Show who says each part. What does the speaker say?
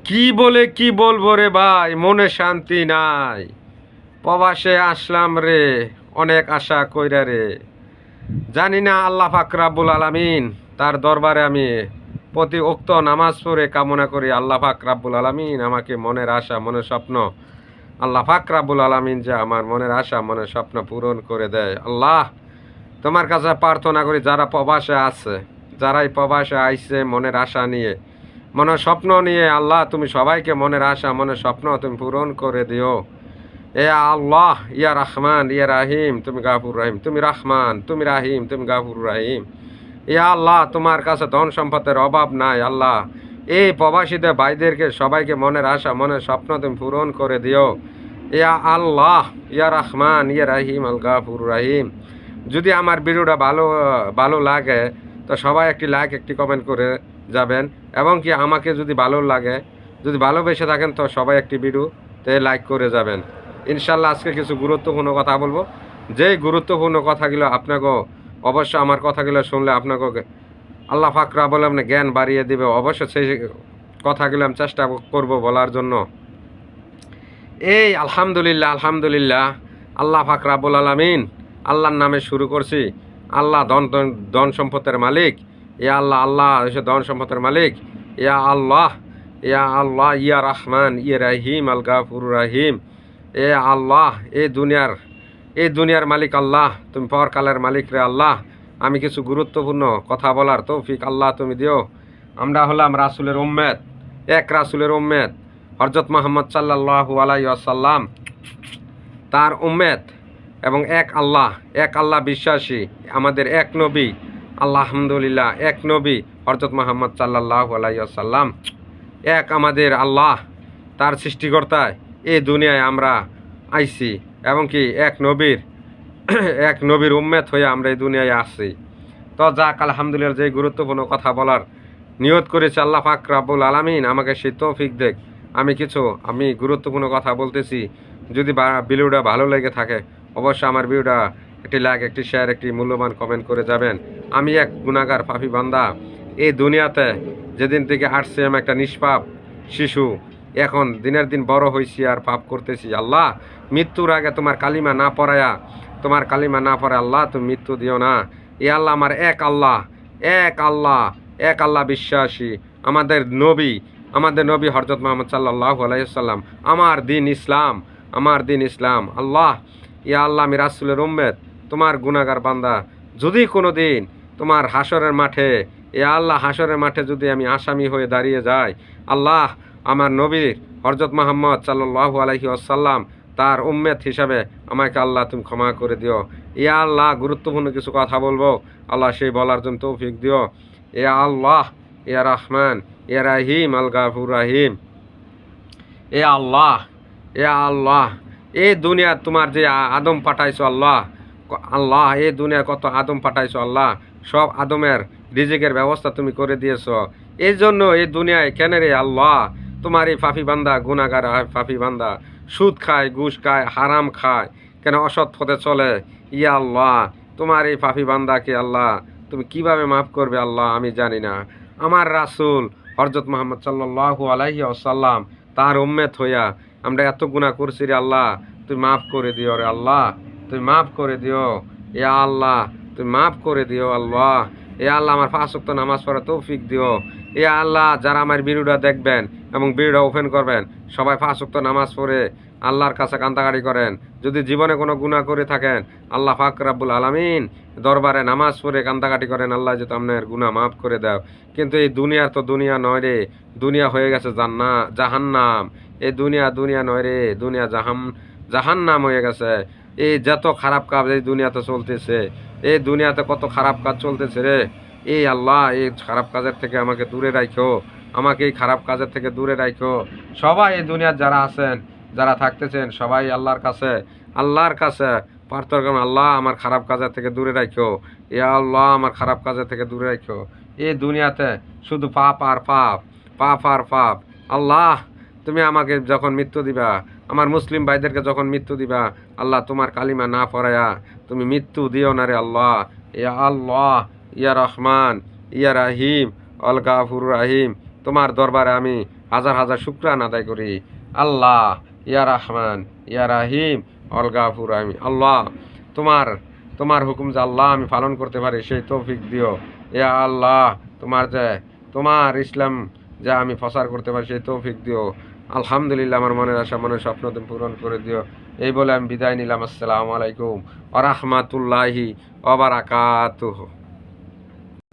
Speaker 1: কি বলে কি বলবো রে ভাই, মনে শান্তি নাই। প্রবাসে আসলাম রে, অনেক আশা কইরা রে। জানি না আল্লাহ পাক রাব্বুল আলামিন তার দরবারে আমি প্রতি উক্ত নামাজ পড়ে কামনা করি আল্লাহ পাক রাব্বুল আলামিন আমাকে মনের আশা মনের স্বপ্ন, আল্লাহ পাক রাব্বুল আলামিন যে আমার মনের আশা মনের স্বপ্ন পূরণ করে দেয়। আল্লাহ, তোমার কাছে প্রার্থনা করি যারা প্রবাসে আছে, যারাই প্রবাসে আইছে মনের আশা নিয়ে, মনের স্বপ্ন নিয়ে, আল্লাহ তুমি সবাইকে মনের আশা মনের স্বপ্ন তুমি পূরণ করে দিও। এ আল্লাহ, ইয়া রহমান ইয়া রাহিম, তুমি গাফুর রাহিম, তুমি রহমান তুমি রাহিম, তুমি গাফুর রাহিম। ইয়া আল্লাহ, তোমার কাছে ধন সম্পদের অভাব নাই। আল্লাহ, এই প্রবাসীদের ভাইদেরকে সবাইকে মনের আশা মনের স্বপ্ন তুমি পূরণ করে দিও। ইয়া আল্লাহ, ইয়া রহমান ইয়া রাহিম আল গাফুর রাহিম। যদি আমার ভিডিওটা ভালো ভালো লাগে তো সবাই একটি লাইক একটি কমেন্ট করে যাবেন, এবং কি আমাকে যদি ভালো লাগে, যদি ভালোবেসে থাকেন তো সবাই একটি ভিডিওতে লাইক করে যাবেন। ইনশাল্লাহ আজকে কিছু গুরুত্বপূর্ণ কথা বলবো, যেই গুরুত্বপূর্ণ কথাগুলো আপনাকেও অবশ্য আমার কথাগুলো শুনলে আপনাকেও আল্লাহ পাক রাব্বুল আলামিন জ্ঞান বাড়িয়ে দিবে। অবশ্য সেই কথাগুলো আমি চেষ্টা করব বলার জন্য। এই আলহামদুলিল্লাহ আলহামদুলিল্লাহ, আল্লাহ পাক রাব্বুল আলামিন, আল্লাহর নামে শুরু করছি। আল্লাহ ধন সম্পদের মালিক। ইয়া আল্লাহ, আল্লাহ হচ্ছে ধন সম্পদের মালিক। ইয়া আল্লাহ, ইয়া আল্লাহ, ইয়া রহমান ইয়া রাহিম আল গাফুর রাহিম। এ আল্লাহ, এই দুনিয়ার মালিক আল্লাহ, তুমি পরকালের মালিক রে আল্লাহ। আমি কিছু গুরুত্বপূর্ণ কথা বলার তৌফিক আল্লাহ তুমি দিও। আমরা হলাম রাসূলের উম্মত, এক রাসূলের উম্মত হযরত মুহাম্মদ সাল্লাল্লাহু আলাইহি ওয়াসাল্লাম তার উম্মত, এবং এক আল্লাহ বিশ্বাসী আমাদের এক নবী, আলহামদুলিল্লাহ এক নবী হযরত মুহাম্মদ সাল্লাল্লাহু আলাইহি ওয়াসাল্লাম। এক আমাদের আল্লাহ তার সৃষ্টিকর্তায় এই দুনিয়ায় আমরা আইছি, এবং কি এক নবীর উম্মত হয়ে আমরা এই দুনিয়ায় আসছি। তো যাক আলহামদুলিল্লাহ, যে গুরুত্বপূর্ণ কথা বলার নিয়ত করেছে আল্লাহ পাক রাব্বুল আলামিন আমাকে সেই তৌফিক দেখ। আমি গুরুত্বপূর্ণ কথা বলতেছি। যদি ভিডিওটা ভালো লেগে থাকে অবশ্যই আমার ভিডিওটা একটি লাইক একটি শেয়ার একটি মূল্যবান কমেন্ট করে যাবেন। আমি এক গুনাহগার পাপী বান্দা, এই দুনিয়াতে যেদিন থেকে আসছি আমি একটা নিষ্পাপ শিশু, এখন দিনের দিন বড় হয়েছি আর পাপ করতেছি। আল্লাহ, মৃত্যুর আগে তোমার কালিমা না পড়ায়া আল্লাহ তুমি মৃত্যু দিও না। এ আল্লাহ, আমার এক আল্লাহ বিশ্বাসী আমাদের নবী হযরত মুহাম্মদ সাল্লাল্লাহু আলাইহি ওয়াসাল্লাম, আমার দিন ইসলাম। আল্লাহ, ইয়া আল্লাহ, আমি রাসূলের উম্মত, তোমার গুনাহগার বান্দা। যদি কোনো দিন তোমার হাসরের মাঠে, ইয়া আল্লাহ, হাসরের মাঠে যদি আমি আসামি হয়ে দাঁড়িয়ে যাই, আল্লাহ, আমার নবীর হযরত মুহাম্মদ সাল্লাল্লাহু আলাইহি ওয়াসাল্লাম তার উম্মত হিসাবে আমাকে আল্লাহ তুমি ক্ষমা করে দিও। ইয়া আল্লাহ, গুরুত্বপূর্ণ কিছু কথা বলবো, আল্লাহ সেই বলার জন্য তৌফিক দিও। ইয়া আল্লাহ, ইয়া রহমান ইয়া রাহিম আল গাফুর রাহিম। এ আল্লাহ, এই দুনিয়া তোমার যে আদম পাঠাইছো আল্লাহ, এই দুনিয়া কত আদম পাঠাইছো আল্লাহ, সব আদমের রিজিকের ব্যবস্থা তুমি করে দিয়েছো। এই জন্য এই দুনিয়ায় কেন রে আল্লাহ, তোমার এই পাপী বান্দা, গুনাহগার পাপী বান্দা সুদ খায়, ঘুষ খায়, হারাম খায়, কেন অসৎ পথে চলে। ইয়া আল্লাহ, তোমার এই পাপী বান্দাকে আল্লাহ তুমি কিভাবে মাফ করবে আল্লাহ আমি জানি না। আমার রাসূল হযরত মুহাম্মদ সাল্লাল্লাহু আলাইহি ওয়াসাল্লাম তার উম্মত হইয়া আমরা এত গুনাহ করছি রে আল্লাহ, তুমি মাফ করে দিও রে আল্লাহ, তুমি মাফ করে দিও। ইয়া আল্লাহ, তুমি মাফ করে দিও আল্লাহ। এ আল্লাহ, আমার 5 ওয়াক্ত নামাজ পড়ার তৌফিক দিও। এ আল্লাহ, যারা আমার ভিডিওটা দেখবেন এবং ভিডিওটা ওপেন করবেন সবাই 5 ওয়াক্ত নামাজ পড়ে আল্লাহর কাছে কান্দাকাটি করেন। যদি জীবনে কোনো গুনাহ করে থাকেন আল্লাহ পাক রাব্বুল আলামিন দরবারে নামাজ পড়ে কান্দাকাটি করেন, আল্লাহ যদি আপনার গুনাহ মাফ করে দাও। কিন্তু এই দুনিয়ার তো দুনিয়া নয় রে, দুনিয়া হয়ে গেছে জাহান্নাম। এই দুনিয়া নয় রে, দুনিয়া জাহান্নাম হয়ে গেছে। এই যত খারাপ কাজ এই দুনিয়াতে চলতেছে, এই দুনিয়াতে কত খারাপ কাজ চলতেছে রে। এই আল্লাহ, এই খারাপ কাজের থেকে আমাকে দূরে রাখো, আমাকে এই খারাপ কাজের থেকে দূরে রাখো। সবাই এই দুনিয়ার যারা আছেন, যারা থাকতেছেন সবাই আল্লাহর কাছে প্রার্থনা করুন, আল্লাহ আমার খারাপ কাজের থেকে দূরে রাখো। ইয়া আল্লাহ, আমার খারাপ কাজের থেকে দূরে রাখো। এই দুনিয়াতে শুধু পাপ আর পাপ। আল্লাহ, তুমি আমাকে যখন মৃত্যু দিবা, আমার মুসলিম ভাইদেরকে যখন মৃত্যু দিবা আল্লাহ, তোমার কালিমা না পড়ায়া তুমি মৃত্যু দিও না রে আল্লাহ। ইয়া আল্লাহ, ইয়া রহমান ইয়া রাহিম আল গাফুর রাহিম। তোমার দরবারে আমি হাজার হাজার শুকরান আদায় করি। আল্লাহ ইয়া রহমান ইয়া রাহিম অল গাফুর আমি আল্লাহ, তোমার তোমার হুকুম যে আল্লাহ আমি পালন করতে পারি সেই তৌফিক দিও। ইয়া আল্লাহ, তোমার ইসলাম যা আমি প্রচার করতে পারি সেই তৌফিক দিও। আলহামদুলিল্লাহ, আমার মনের আশা মনের স্বপ্ন তুমি পূরণ করে দিও। এই বলে আমি বিদায় নিলাম। আসসালামু আলাইকুম ওয়া রাহমাতুল্লাহি ওয়া বারাকাতুহু।